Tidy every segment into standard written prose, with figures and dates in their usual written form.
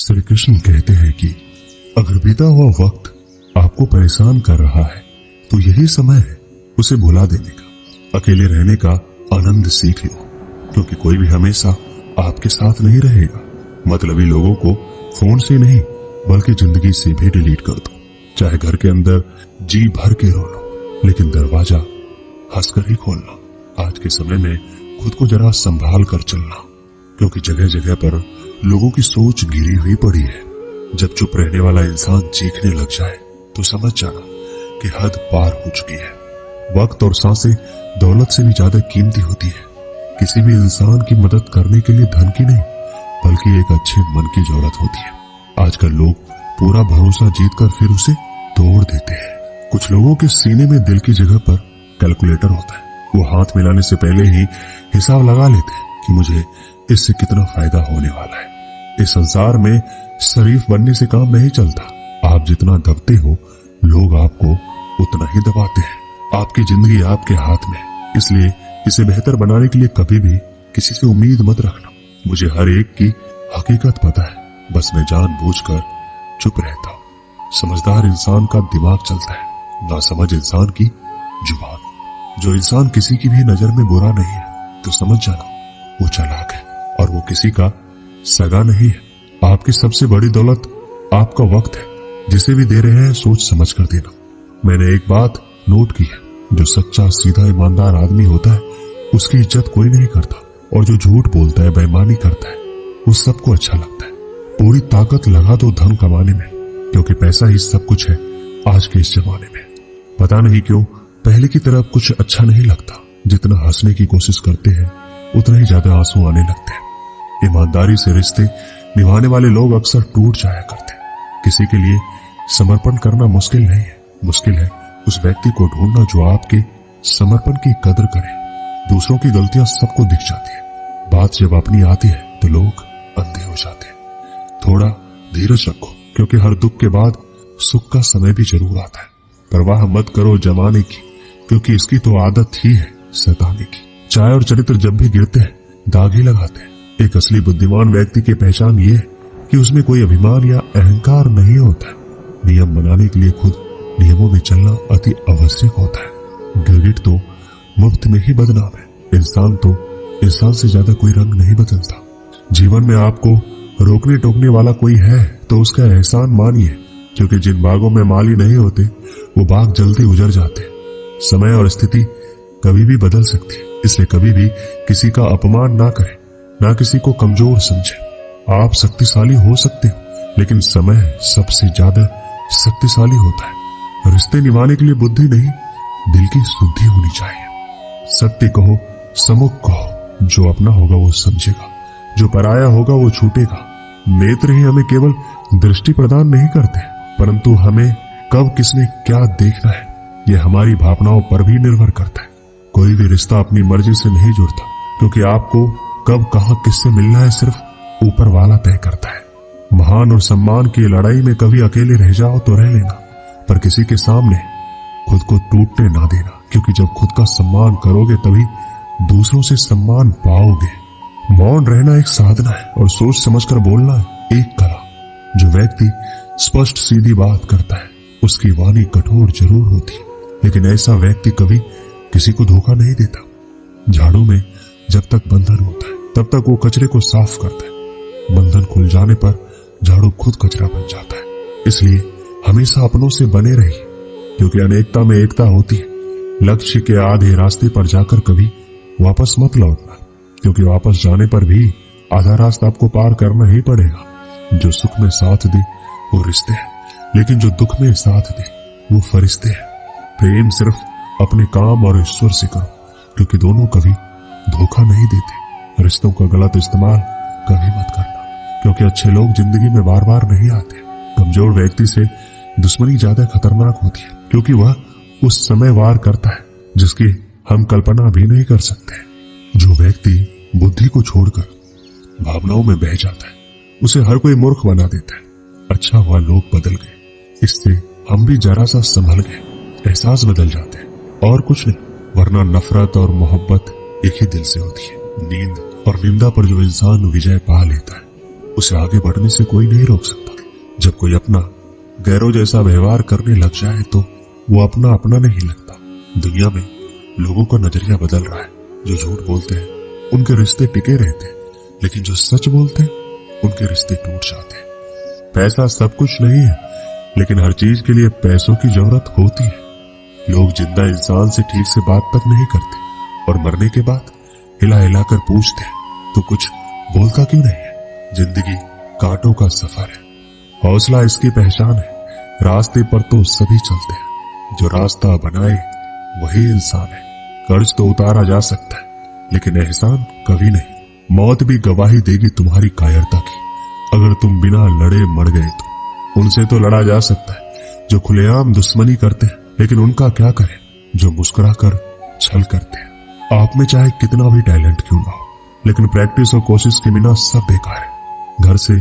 श्री कृष्ण कहते हैं कि अगर बीता हुआ वक्त आपको परेशान कर रहा है तो यही समय है उसे भुला देने का। अकेले रहने का आनंद सीख लो, क्योंकि कोई भी हमेशा आपके साथ नहीं रहेगा। मतलबी लोगों को फोन से नहीं बल्कि जिंदगी से भी डिलीट कर दो। चाहे घर के अंदर जी भर के रो लो, लेकिन दरवाजा हंसकर ही खोलना। आज के समय में खुद को जरा संभाल कर चलना, क्योंकि जगह जगह पर लोगों की सोच गिरी हुई पड़ी है। जब चुप रहने वाला इंसान चीखने लग जाए तो समझ जाना कि हद पार हो चुकी है। वक्त और सांसें दौलत से भी ज्यादा कीमती होती है। किसी भी इंसान की मदद करने के लिए धन की नहीं बल्कि एक अच्छे मन की जरूरत होती है। आजकल लोग पूरा भरोसा जीतकर फिर उसे तोड़ देते हैं। कुछ लोगों के सीने में दिल की जगह पर कैलकुलेटर होता है। वो हाथ मिलाने से पहले ही हिसाब लगा लेते हैं कि मुझे इससे कितना फायदा होने वाला है। इस संसार में शरीफ बनने से काम नहीं चलता। आप जितना दबते हो लोग आपको उतना ही दबाते हैं। आपकी जिंदगी आपके हाथ में, इसलिए इसे बेहतर बनाने के लिए कभी भी किसी से उम्मीद मत रखना। मुझे हर एक की हकीकत पता है, बस मैं जानबूझकर चुप रहता हूँ। समझदार इंसान का दिमाग चलता है, नासमझ इंसान की जुबान। जो इंसान किसी की भी नजर में बुरा नहीं है तो समझ जाना वो चालाक है और वो किसी का सगा नहीं है। आपकी सबसे बड़ी दौलत आपका वक्त है। जिसे भी दे रहे हैं सोच समझ कर देना। मैंने एक बात नोट की है, जो सच्चा सीधा ईमानदार आदमी होता है उसकी इज्जत कोई नहीं करता, और जो झूठ बोलता है बेईमानी करता है वो सबको अच्छा लगता है। पूरी ताकत लगा दो धन कमाने में, क्योंकि पैसा ही सब कुछ है आज के इस जमाने में। पता नहीं क्यों पहले की तरह कुछ अच्छा नहीं लगता। जितना हंसने की कोशिश करते हैं उतना ही ज्यादा आंसू आने लगते हैं। ईमानदारी से रिश्ते निभाने वाले लोग अक्सर टूट जाया करते हैं। किसी के लिए समर्पण करना मुश्किल नहीं है, मुश्किल है उस व्यक्ति को ढूंढना जो आपके समर्पण की कदर करे। दूसरों की गलतियां सबको दिख जाती है, बात जब अपनी आती है तो लोग अंधे हो जाते हैं। थोड़ा धीरज रखो, क्योंकि हर दुख के बाद सुख का समय भी जरूर आता है। परवाह मत करो जमाने की, क्योंकि इसकी तो आदत ही है सताने की। चाय और चरित्र जब भी गिरते हैं दाग ही लगाते हैं। एक असली बुद्धिमान व्यक्ति की पहचान ये है कि उसमें कोई अभिमान या अहंकार नहीं होता है। नियम बनाने के लिए खुद नियमों में चलना अति आवश्यक होता है। गिरगिट तो मुफ्त में ही बदनाम है। इंसान से ज्यादा कोई रंग नहीं बदलता। जीवन में आपको रोकने टोकने वाला कोई है तो उसका एहसान मानिए, क्योंकि जिन बागों में माली नहीं होते वो बाग जल्दी उजड़ जाते हैं। समय और स्थिति कभी भी बदल सकती है, इसलिए कभी भी किसी का अपमान ना करें, ना किसी को कमजोर समझे। आप शक्तिशाली हो सकते हो, लेकिन समय सबसे ज्यादा शक्तिशाली होता है। रिश्ते निभाने के लिए बुद्धि नहीं दिल की शुद्धि होनी चाहिए। सत्य कहो, सम्मुख कहो, जो अपना होगा वो समझेगा, जो पराया होगा वो छूटेगा। नेत्र ही हमें केवल दृष्टि प्रदान नहीं करते, परंतु हमें कब किसने क्या देखना है यह हमारी भावनाओं पर भी निर्भर करता है। कोई भी रिश्ता अपनी मर्जी से नहीं जुड़ता, क्योंकि आपको कब कहां किससे मिलना है सिर्फ ऊपर वाला तय करता है। महान और सम्मान की लड़ाई में कभी अकेले रह जाओ तो रह लेना, पर किसी के सामने खुद को टूटने ना देना, क्योंकि जब खुद का सम्मान करोगे तभी दूसरों से सम्मान पाओगे। मौन रहना एक साधना है और सोच समझकर बोलना एक कला। जो व्यक्ति स्पष्ट सीधी बात करता है उसकी वाणी कठोर जरूर होती है, लेकिन ऐसा व्यक्ति कभी किसी को धोखा नहीं देता। झाड़ू में जब तक बंधन होता है तब तक वो कचरे को साफ करता है। बंधन खुल जाने पर झाड़ू खुद कचरा बन जाता है। इसलिए हमेशा अपनों से बने रहिए, क्योंकि अनेकता में एकता होती है। लक्ष्य के आधे रास्ते पर जाकर कभी वापस मत लौटना, क्योंकि वापस जाने पर भी आधा रास्ता आपको पार करना ही पड़ेगा। जो सुख में साथ दे वो रिश्ते हैं, लेकिन जो दुख में साथ दे वो फरिश्ते हैं। प्रेम सिर्फ अपने काम और ईश्वर से करो, क्योंकि दोनों कभी धोखा नहीं देते। रिश्तों का गलत इस्तेमाल कभी मत करना, क्योंकि अच्छे लोग जिंदगी में बार बार नहीं आते। कमजोर व्यक्ति से दुश्मनी ज्यादा खतरनाक होती है, क्योंकि वह उस समय वार करता है जिसकी हम कल्पना भी नहीं कर सकते। जो व्यक्ति बुद्धि को छोड़कर भावनाओं में बह जाता है उसे हर कोई मूर्ख बना देता है। अच्छा हुआ लोग बदल गए, इससे हम भी जरा सा संभल गए। एहसास बदल जाते हैं और कुछ नहीं, वरना नफरत और मोहब्बत एक ही दिल से होती है। नींद और निंदा पर जो इंसान विजय पा लेता है उसे आगे बढ़ने से कोई नहीं रोक सकता। जब कोई अपना गैरों जैसा व्यवहार करने लग जाए तो वो अपना अपना नहीं लगता। दुनिया में लोगों का नजरिया बदल रहा है। जो झूठ बोलते हैं उनके रिश्ते टिके रहते हैं, लेकिन जो सच बोलते हैं उनके रिश्ते टूट जाते हैं। पैसा सब कुछ नहीं है, लेकिन हर चीज के लिए पैसों की जरूरत होती है। लोग जिंदा इंसान से ठीक से बात तक नहीं करते और मरने के बाद हिला हिला कर पूछते हैं तो कुछ बोलता क्यों नहीं है। जिंदगी कांटों का सफर है, हौसला इसकी पहचान है। रास्ते पर तो सभी चलते हैं, जो रास्ता बनाए वही इंसान है। कर्ज तो उतारा जा सकता है, लेकिन एहसान कभी नहीं। मौत भी गवाही देगी तुम्हारी कायरता की। अगर तुम बिना लड़े मर गए तो उनसे तो लड़ा जा सकता है जो खुलेआम दुश्मनी करते हैं, लेकिन उनका क्या करें जो मुस्कुरा कर छल करते हैं। आप में चाहे कितना भी टैलेंट क्यों ना हो, लेकिन प्रैक्टिस और कोशिश के बिना सब बेकार है। घर से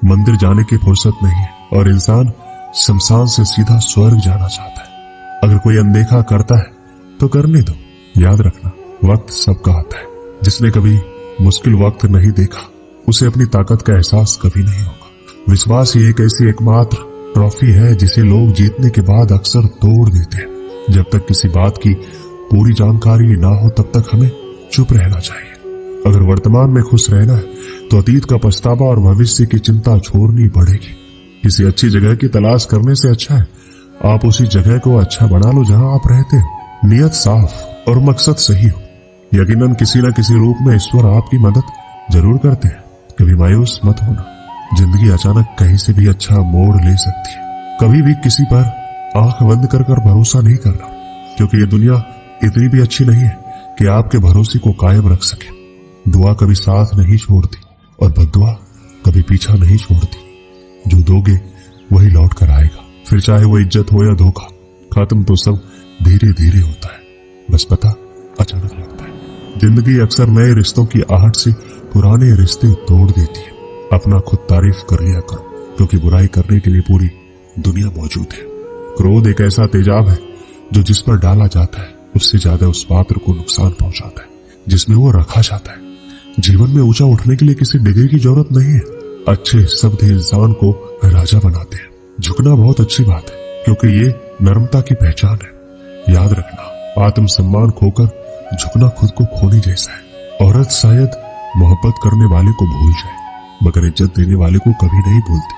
मंदिर जाने की फुर्सत नहीं है और इंसान शमशान से सीधा स्वर्ग जाना चाहता है। अगर कोई अनदेखा करता है तो करने दो। याद रखना, वक्त सबका आता है। जिसने कभी मुश्किल वक्त नहीं देखा उसे अपनी ताकत का एहसास कभी नहीं होगा। विश्वास ही एक ऐसी एकमात्र ट्रॉफी है जिसे लोग जीतने के बाद अक्सर तोड़ देते हैं। जब तक किसी बात की पूरी जानकारी ना हो तब तक हमें चुप रहना चाहिए। अगर वर्तमान में खुश रहना है तो अतीत का पछतावा और भविष्य की चिंता छोड़नी पड़ेगी। किसी अच्छी जगह की तलाश करने से अच्छा है आप उसी जगह को अच्छा बना लो जहां आप रहते हो। नियत साफ और मकसद सही हो, यकीनन किसी न किसी रूप में ईश्वर आपकी मदद जरूर करते हैं। कभी मायूस मत होना, जिंदगी अचानक कहीं से भी अच्छा मोड़ ले सकती है। कभी भी किसी पर आंख बंद कर भरोसा नहीं करना, क्योंकि ये दुनिया इतनी भी अच्छी नहीं है कि आपके भरोसे को कायम रख सके। दुआ कभी साथ नहीं छोड़ती और बद्दुआ कभी पीछा नहीं छोड़ती। जो दोगे वही लौट कर आएगा, फिर चाहे वो इज्जत हो या धोखा। खत्म तो सब धीरे धीरे होता है, बस पता अचानक लगता है। जिंदगी अक्सर नए रिश्तों की आहट से पुराने रिश्ते तोड़ देती है। अपना खुद तारीफ कर लिया करो, क्योंकि बुराई करने के लिए पूरी दुनिया मौजूद है। क्रोध एक ऐसा तेजाब है जो जिस पर डाला जाता है उससे ज्यादा उस पात्र को नुकसान पहुंचाता है जिसमें वो रखा जाता है। जीवन में ऊंचा उठने के लिए किसी डिग्री की जरूरत नहीं है। अच्छे शब्द इंसान को राजा बनाते हैं। झुकना बहुत अच्छी बात है, क्योंकि ये नम्रता की पहचान है। याद रखना, आत्मसम्मान खोकर झुकना खुद को खोने जैसा है। औरत शायद मोहब्बत करने वाले को भूल जाए, मगर इज्जत देने वाले को कभी नहीं भूलती।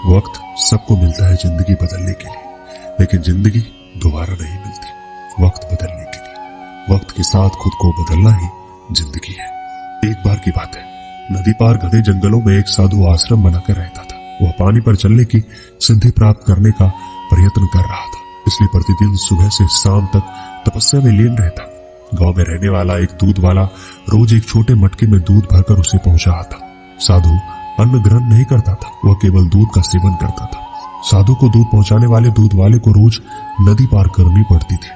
वक्त सबको मिलता है जिंदगी बदलने के लिए, लेकिन जिंदगी दोबारा नहीं मिलती वक्त बदलने के लिए। वक्त के साथ खुद को बदलना ही जिंदगी है। एक बार की बात है, नदी पार घने जंगलों में एक साधु आश्रम बनाकर रहता था। वह पानी पर चलने की सिद्धि प्राप्त करने का प्रयत्न कर रहा था, इसलिए प्रतिदिन सुबह से शाम तक तपस्या में लीन रहता। गांव में रहने वाला एक दूध वाला रोज एक छोटे मटके में दूध भरकर उसे पहुंचाता। साधु अन्न ग्रहण नहीं करता था, वह केवल दूध का सेवन करता था। साधु को दूध पहुंचाने वाले दूध वाले को रोज नदी पार करनी पड़ती थी,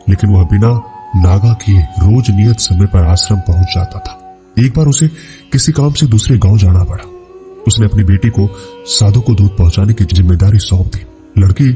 लेकिन वह बिना नागा किए रोज नियत समय पर आश्रम पहुंच जाता था। एक बार उसे किसी काम से दूसरे गांव जाना पड़ा। उसने अपनी बेटी को साधु को दूध पहुंचाने की जिम्मेदारी सौंप दी। लड़की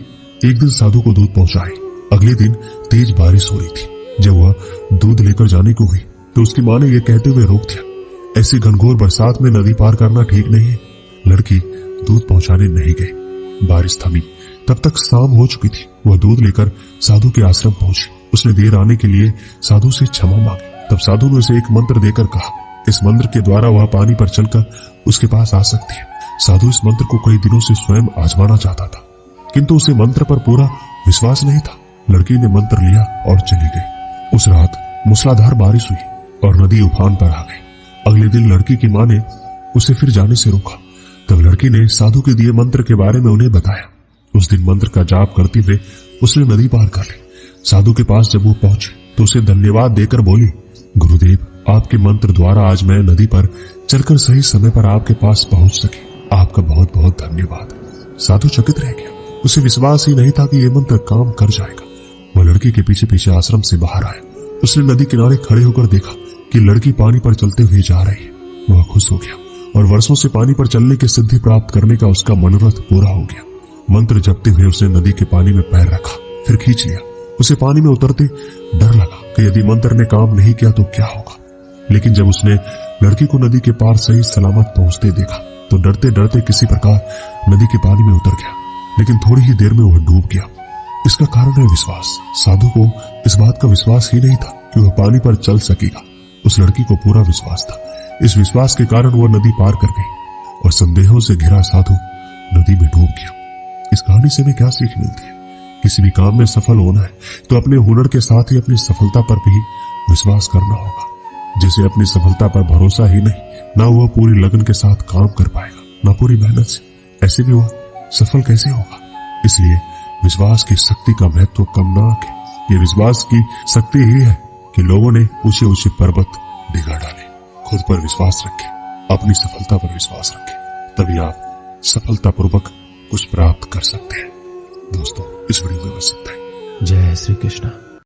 एक दिन साधु को दूध पहुंचाई। अगले दिन तेज बारिश हो रही थी। जब वह दूध लेकर जाने को हुई तो उसकी मां ने यह कहते हुए रोक दिया, ऐसी घनघोर बरसात में नदी पार करना ठीक नहीं है। लड़की दूध पहुंचाने नहीं गई। बारिश थमी, तब तक शाम हो चुकी थी। वह दूध लेकर साधु के आश्रम पहुंची। उसने देर आने के लिए साधु से क्षमा मांगी। तब साधु ने उसे एक मंत्र देकर कहा, इस मंत्र के द्वारा वह पानी पर चलकर उसके पास आ सकती है। साधु इस मंत्र को कई दिनों से स्वयं आजमाना चाहता था, किंतु उसे मंत्र पर पूरा विश्वास नहीं था। लड़की ने मंत्र लिया और चली गई। उस रात मूसलाधार बारिश हुई और नदी उफान पर आ गई। अगले दिन लड़की की मां ने उसे फिर जाने से रोका। तब लड़की ने साधु के दिए मंत्र के बारे में उन्हें बताया। उस दिन मंत्र का जाप करते हुए उसने नदी पार कर ली। साधु के पास जब वो पहुंचे तो उसे धन्यवाद देकर बोली, गुरुदेव, आपके मंत्र द्वारा आज मैं नदी पर चलकर सही समय पर आपके पास पहुंच सकी। आपका बहुत बहुत धन्यवाद। साधु चकित रह गया। उसे विश्वास ही नहीं था कि यह मंत्र काम कर जाएगा। वह लड़की के पीछे पीछे आश्रम से बाहर आया। उसने नदी किनारे खड़े होकर देखा कि लड़की पानी पर चलते हुए जा रही है। वह खुश हो गया और वर्षों से पानी पर चलने की सिद्धि प्राप्त करने का उसका मनोरथ पूरा हो गया। मंत्र जपते हुए उसने नदी के पानी में पैर रखा, फिर खींच लिया। उसे पानी में उतरते डर लगा कि यदि मंत्र ने काम नहीं किया तो क्या होगा। लेकिन जब उसने लड़की को नदी के पार सही सलामत पहुंचते देखा तो डरते डरते किसी प्रकार नदी के पानी में उतर गया, लेकिन थोड़ी ही देर में वह डूब गया। इसका कारण है विश्वास। साधु को इस बात का विश्वास ही नहीं था कि वह पानी पर चल सकेगा। उस लड़की को पूरा विश्वास था। इस विश्वास के कारण वह नदी पार कर गई और संदेहों से घिरा साधु नदी में डूब गया। इस कहानी से हमें क्या सीख मिलती है? किसी भी काम में सफल होना है तो अपने हुनर के साथ ही अपनी सफलता पर भी विश्वास करना होगा। जिसे अपनी सफलता पर भरोसा ही नहीं, ना वह पूरी लगन के साथ काम कर पाएगा, ना पूरी मेहनत से, ऐसे भी वह सफल कैसे होगा? इसलिए विश्वास की शक्ति का महत्व कम ना रखें। ये विश्वास की शक्ति ही है कि लोगों ने ऊंचे ऊंचे पर्वत डिगा डाले। खुद पर विश्वास रखें, अपनी सफलता पर विश्वास रखें, तभी आप सफलतापूर्वक कुछ प्राप्त कर सकते हैं। दोस्तों, इस वीडियो में बस इतना ही। जय श्री कृष्ण।